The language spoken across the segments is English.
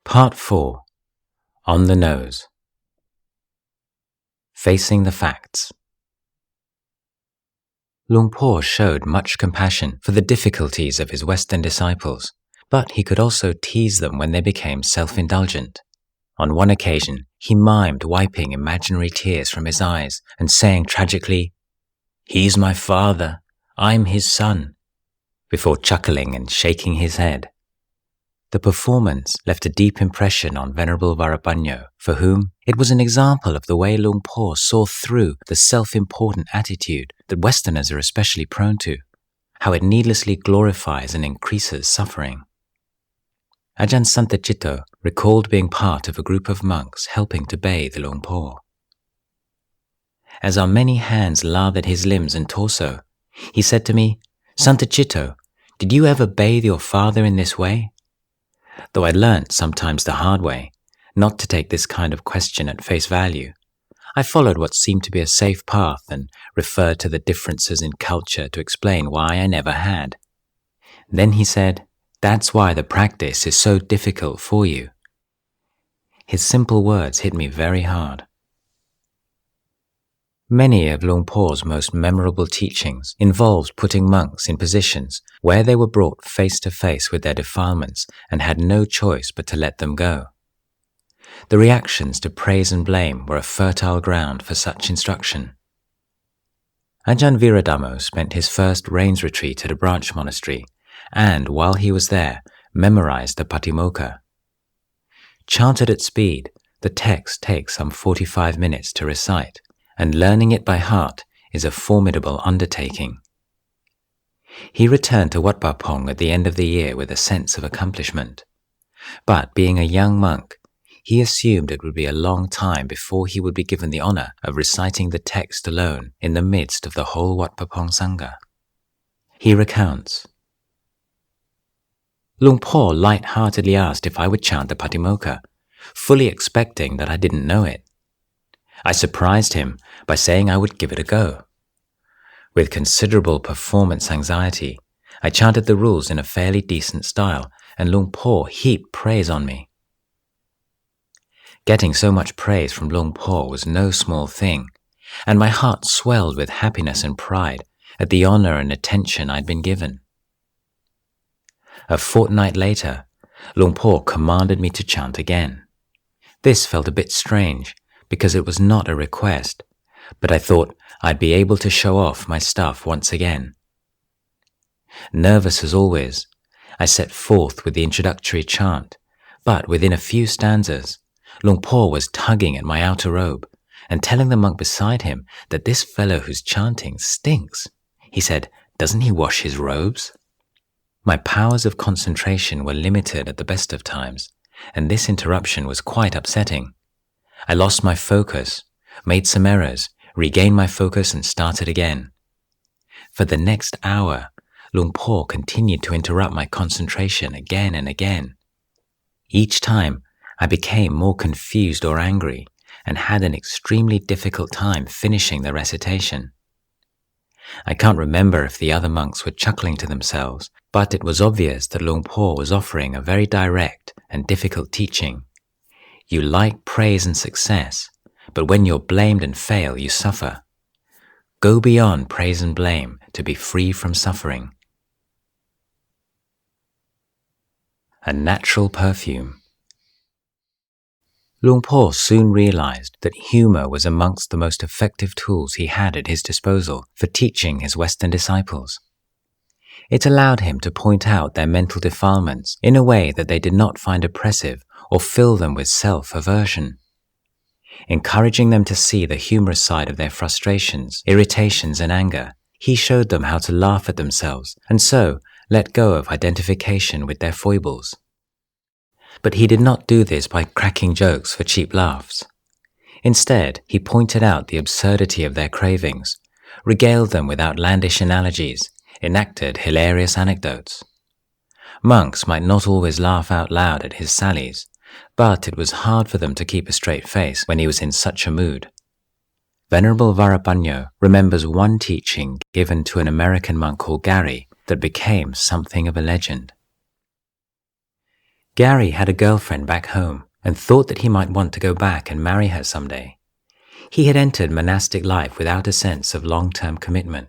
Part 4. On the Nose. Facing the Facts. Luang Por showed much compassion for the difficulties of his Western disciples, but he could also tease them when they became self-indulgent. On one occasion, he mimed wiping imaginary tears from his eyes and saying tragically, "He's my father, I'm his son," before chuckling and shaking his head. The performance left a deep impression on Venerable Varapanyo, for whom it was an example of the way Luang Por saw through the self-important attitude that Westerners are especially prone to, how it needlessly glorifies and increases suffering. Ajahn Santachito recalled being part of a group of monks helping to bathe Luang Por. As our many hands lathered his limbs and torso, he said to me, "Santachito, did you ever bathe your father in this way?" Though I learnt sometimes the hard way, not to take this kind of question at face value, I followed what seemed to be a safe path and referred to the differences in culture to explain why I never had. Then he said, "That's why the practice is so difficult for you." His simple words hit me very hard. Many of Luang Por's most memorable teachings involved putting monks in positions where they were brought face to face with their defilements and had no choice but to let them go. The reactions to praise and blame were a fertile ground for such instruction. Ajahn Viradhammo spent his first rains retreat at a branch monastery and, while he was there, memorized the Patimokkha. Chanted at speed, the text takes some 45 minutes to recite, and learning it by heart is a formidable undertaking. He returned to Wat Pah Pong at the end of the year with a sense of accomplishment. But being a young monk, he assumed it would be a long time before he would be given the honor of reciting the text alone in the midst of the whole Wat Pah Pong Sangha. He recounts, "Luang Por light-heartedly asked if I would chant the Patimokkha, fully expecting that I didn't know it. I surprised him by saying I would give it a go. With considerable performance anxiety, I chanted the rules in a fairly decent style, and Luang Por heaped praise on me. Getting so much praise from Luang Por was no small thing, and my heart swelled with happiness and pride at the honor and attention I'd been given. A fortnight later, Luang Por commanded me to chant again. This felt a bit strange, because it was not a request, but I thought I'd be able to show off my stuff once again. Nervous as always, I set forth with the introductory chant, but within a few stanzas, Luang Por was tugging at my outer robe and telling the monk beside him that this fellow who's chanting stinks. He said, "Doesn't he wash his robes?" My powers of concentration were limited at the best of times, and this interruption was quite upsetting. I lost my focus, made some errors, regained my focus and started again. For the next hour, Luang Por continued to interrupt my concentration again and again. Each time, I became more confused or angry and had an extremely difficult time finishing the recitation. I can't remember if the other monks were chuckling to themselves, but it was obvious that Luang Por was offering a very direct and difficult teaching. You like praise and success, but when you're blamed and fail, you suffer. Go beyond praise and blame to be free from suffering. A natural perfume. Luang Por soon realized that humor was amongst the most effective tools he had at his disposal for teaching his Western disciples. It allowed him to point out their mental defilements in a way that they did not find oppressive or fill them with self-aversion. Encouraging them to see the humorous side of their frustrations, irritations, and anger, he showed them how to laugh at themselves and so let go of identification with their foibles. But he did not do this by cracking jokes for cheap laughs. Instead, he pointed out the absurdity of their cravings, regaled them with outlandish analogies, enacted hilarious anecdotes. Monks might not always laugh out loud at his sallies, but it was hard for them to keep a straight face when he was in such a mood. Venerable Varapanyo remembers one teaching given to an American monk called Gary that became something of a legend. Gary had a girlfriend back home and thought that he might want to go back and marry her someday. He had entered monastic life without a sense of long-term commitment.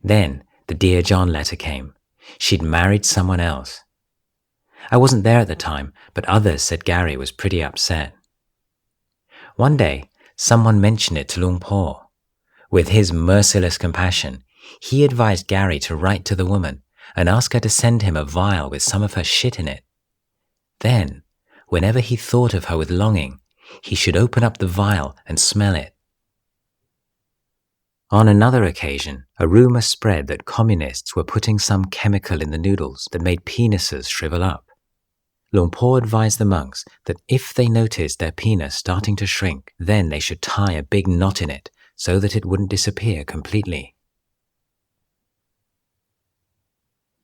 Then the Dear John letter came. She'd married someone else. I wasn't there at the time, but others said Gary was pretty upset. One day, someone mentioned it to Luang Por. With his merciless compassion, he advised Gary to write to the woman and ask her to send him a vial with some of her shit in it. Then, whenever he thought of her with longing, he should open up the vial and smell it. On another occasion, a rumor spread that communists were putting some chemical in the noodles that made penises shrivel up. Luang Por advised the monks that if they noticed their penis starting to shrink, then they should tie a big knot in it so that it wouldn't disappear completely.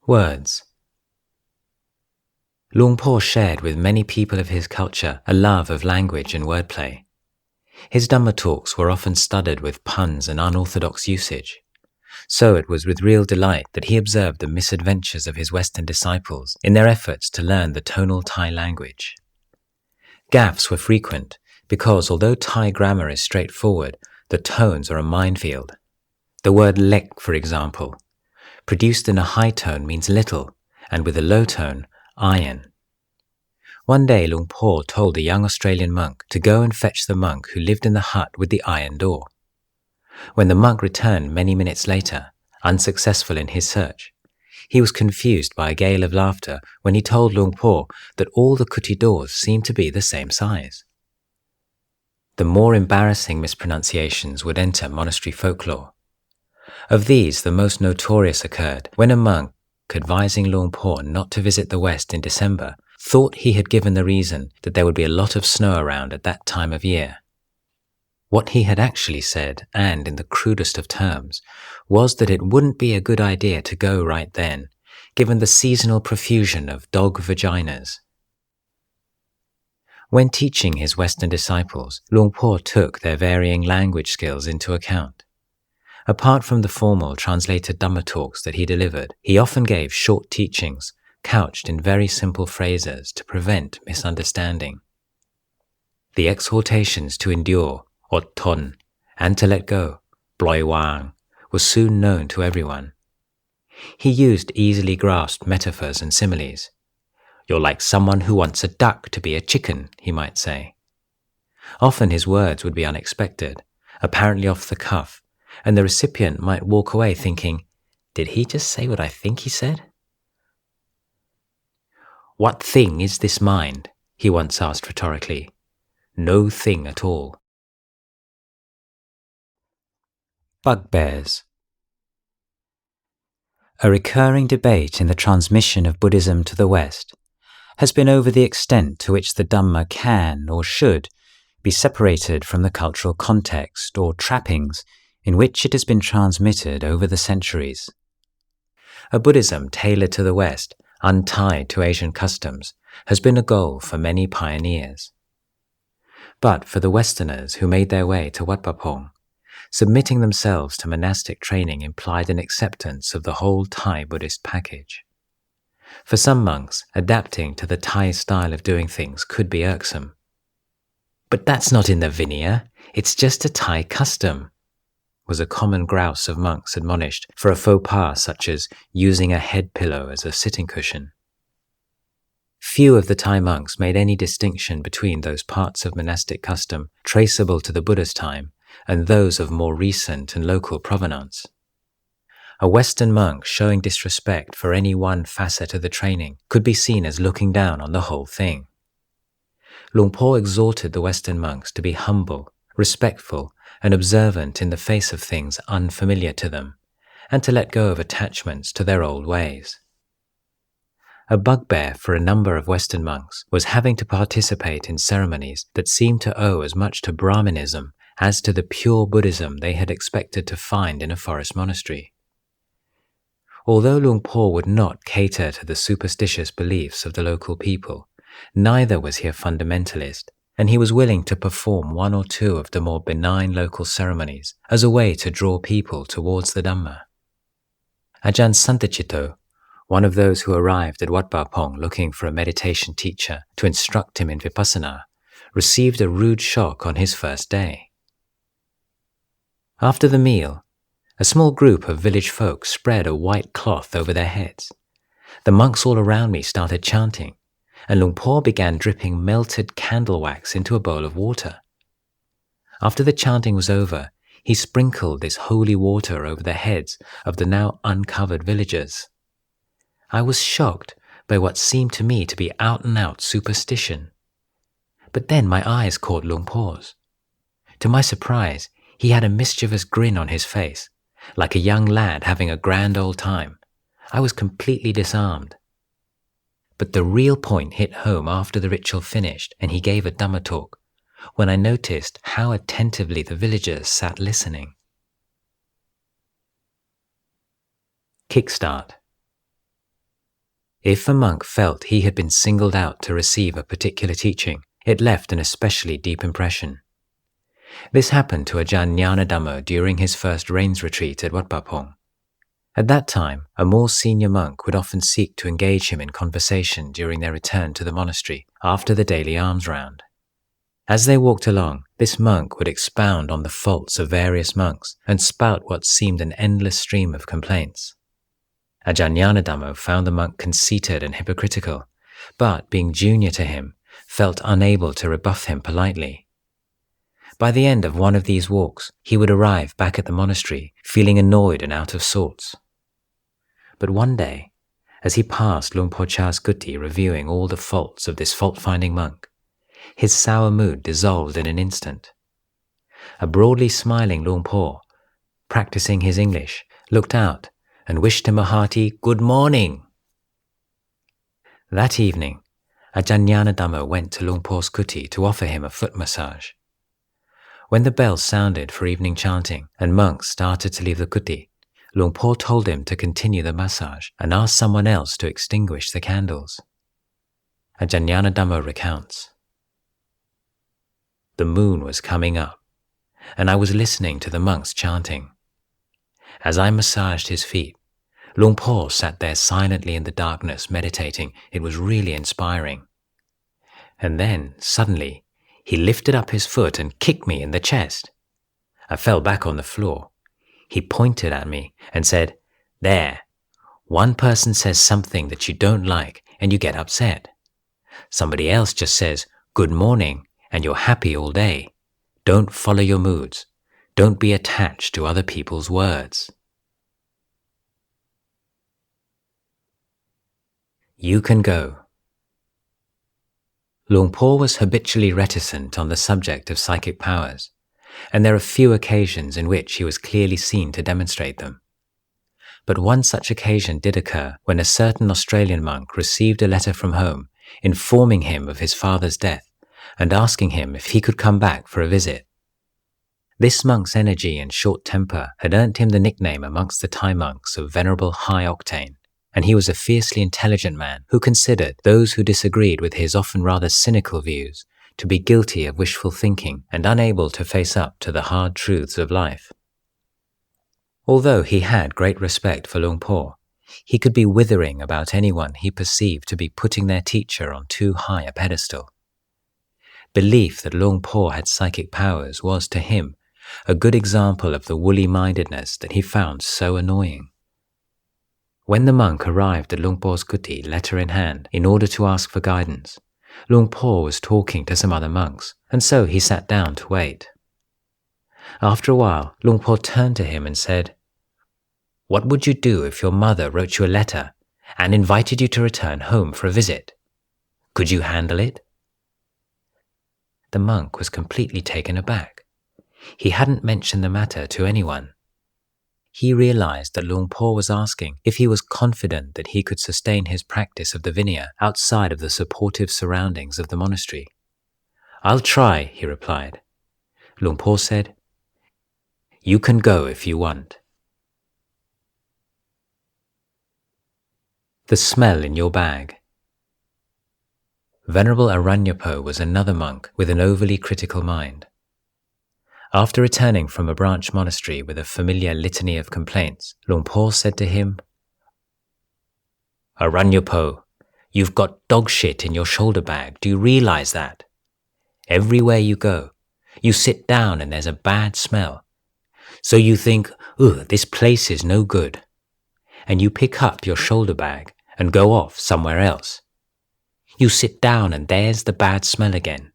Words. Luang Por shared with many people of his culture a love of language and wordplay. His Dhamma talks were often studded with puns and unorthodox usage. So it was with real delight that he observed the misadventures of his Western disciples in their efforts to learn the tonal Thai language. Gaffes were frequent because although Thai grammar is straightforward, the tones are a minefield. The word lek, for example, produced in a high tone means little, and with a low tone, iron. One day Luang Por told a young Australian monk to go and fetch the monk who lived in the hut with the iron door. When the monk returned many minutes later, unsuccessful in his search, he was confused by a gale of laughter when he told Luang Por that all the kuti doors seemed to be the same size. The more embarrassing mispronunciations would enter monastery folklore. Of these, the most notorious occurred when a monk, advising Luang Por not to visit the West in December, thought he had given the reason that there would be a lot of snow around at that time of year. What he had actually said, and in the crudest of terms, was that it wouldn't be a good idea to go right then, given the seasonal profusion of dog vaginas. When teaching his Western disciples, Luang Por took their varying language skills into account. Apart from the formal translated Dhamma talks that he delivered, he often gave short teachings, couched in very simple phrases to prevent misunderstanding. The exhortations to endure, Ot Ton, and to let go, Ploi Wang, was soon known to everyone. He used easily grasped metaphors and similes. You're like someone who wants a duck to be a chicken, he might say. Often his words would be unexpected, apparently off the cuff, and the recipient might walk away thinking, did he just say what I think he said? What thing is this mind? He once asked rhetorically. No thing at all. Bugbears. A recurring debate in the transmission of Buddhism to the West has been over the extent to which the Dhamma can or should be separated from the cultural context or trappings in which it has been transmitted over the centuries. A Buddhism tailored to the West, untied to Asian customs, has been a goal for many pioneers. But for the Westerners who made their way to Wat Pah Pong, submitting themselves to monastic training implied an acceptance of the whole Thai Buddhist package. For some monks, adapting to the Thai style of doing things could be irksome. But that's not in the Vinaya, it's just a Thai custom, was a common grouse of monks admonished for a faux pas such as using a head pillow as a sitting cushion. Few of the Thai monks made any distinction between those parts of monastic custom traceable to the Buddha's time and those of more recent and local provenance. A Western monk showing disrespect for any one facet of the training could be seen as looking down on the whole thing. Luang Por exhorted the Western monks to be humble, respectful, and observant in the face of things unfamiliar to them, and to let go of attachments to their old ways. A bugbear for a number of Western monks was having to participate in ceremonies that seemed to owe as much to Brahmanism as to the pure Buddhism they had expected to find in a forest monastery. Although Luang Por would not cater to the superstitious beliefs of the local people, neither was he a fundamentalist, and he was willing to perform one or two of the more benign local ceremonies as a way to draw people towards the Dhamma. Ajahn Santachito, one of those who arrived at Wat Pah Pong looking for a meditation teacher to instruct him in vipassana, received a rude shock on his first day. After the meal, a small group of village folk spread a white cloth over their heads. The monks all around me started chanting, and Luang Por began dripping melted candle wax into a bowl of water. After the chanting was over, he sprinkled this holy water over the heads of the now uncovered villagers. I was shocked by what seemed to me to be out-and-out superstition. But then my eyes caught Luang Por's. To my surprise, he had a mischievous grin on his face, like a young lad having a grand old time. I was completely disarmed. But the real point hit home after the ritual finished and he gave a Dhamma talk, when I noticed how attentively the villagers sat listening. Kickstart. If a monk felt he had been singled out to receive a particular teaching, it left an especially deep impression. This happened to Ajahn Dhamma during his first rains retreat at Wat Pah Pong. At that time, a more senior monk would often seek to engage him in conversation during their return to the monastery after the daily alms round. As they walked along, this monk would expound on the faults of various monks and spout what seemed an endless stream of complaints. Ajahn Dhamma found the monk conceited and hypocritical, but being junior to him, felt unable to rebuff him politely. By the end of one of these walks, he would arrive back at the monastery, feeling annoyed and out of sorts. But one day, as he passed Luang Por Cha's kuti reviewing all the faults of this fault-finding monk, his sour mood dissolved in an instant. A broadly smiling Luang Por, practicing his English, looked out and wished him a hearty good morning. That evening, Ajahn Dhamma went to Luang Por's kuti to offer him a foot massage. When the bell sounded for evening chanting and monks started to leave the kuti, Luang Por told him to continue the massage and ask someone else to extinguish the candles. Ajahn Dhamma recounts, "The moon was coming up, and I was listening to the monks chanting. As I massaged his feet, Luang Por sat there silently in the darkness meditating. It was really inspiring. And then, suddenly, he lifted up his foot and kicked me in the chest. I fell back on the floor. He pointed at me and said, 'There, one person says something that you don't like and you get upset. Somebody else just says, good morning, and you're happy all day. Don't follow your moods. Don't be attached to other people's words.' You can go." Luang Por was habitually reticent on the subject of psychic powers, and there are few occasions in which he was clearly seen to demonstrate them. But one such occasion did occur when a certain Australian monk received a letter from home informing him of his father's death and asking him if he could come back for a visit. This monk's energy and short temper had earned him the nickname amongst the Thai monks of Venerable High Octane, and he was a fiercely intelligent man who considered those who disagreed with his often rather cynical views to be guilty of wishful thinking and unable to face up to the hard truths of life. Although he had great respect for Luang Por, he could be withering about anyone he perceived to be putting their teacher on too high a pedestal. Belief that Luang Por had psychic powers was, to him, a good example of the woolly-mindedness that he found so annoying. When the monk arrived at Luang Por's kuti, letter in hand, in order to ask for guidance, Luang Por was talking to some other monks, and so he sat down to wait. After a while, Luang Por turned to him and said, "What would you do if your mother wrote you a letter and invited you to return home for a visit? Could you handle it?" The monk was completely taken aback. He hadn't mentioned the matter to anyone. He realized that Luang Por was asking if he was confident that he could sustain his practice of the Vinaya outside of the supportive surroundings of the monastery. "I'll try," he replied. Luang Por said, "You can go if you want." The smell in your bag. Venerable Aranyapo was another monk with an overly critical mind. After returning from a branch monastery with a familiar litany of complaints, Luang Por said to him, Aranyapo, you've got dog shit in your shoulder bag. Do you realize that? Everywhere you go, you sit down and there's a bad smell. So you think, ugh, this place is no good. And you pick up your shoulder bag and go off somewhere else. You sit down and there's the bad smell again.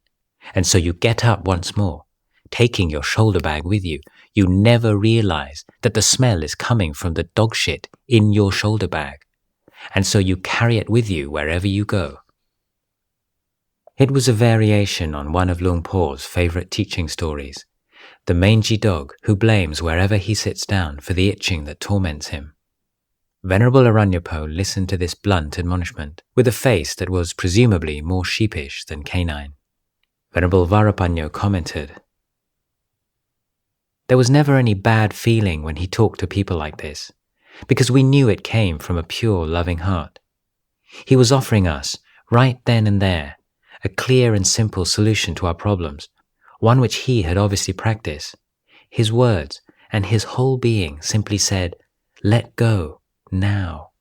And so you get up once more, taking your shoulder bag with you. You never realize that the smell is coming from the dog shit in your shoulder bag. And so you carry it with you wherever you go. It was a variation on one of Luang Por's favorite teaching stories, the mangy dog who blames wherever he sits down for the itching that torments him. Venerable Aranyapo listened to this blunt admonishment with a face that was presumably more sheepish than canine. Venerable Varapanyo commented, "There was never any bad feeling when he talked to people like this, because we knew it came from a pure, loving heart. He was offering us, right then and there, a clear and simple solution to our problems, one which he had obviously practiced. His words and his whole being simply said, 'Let go, now.'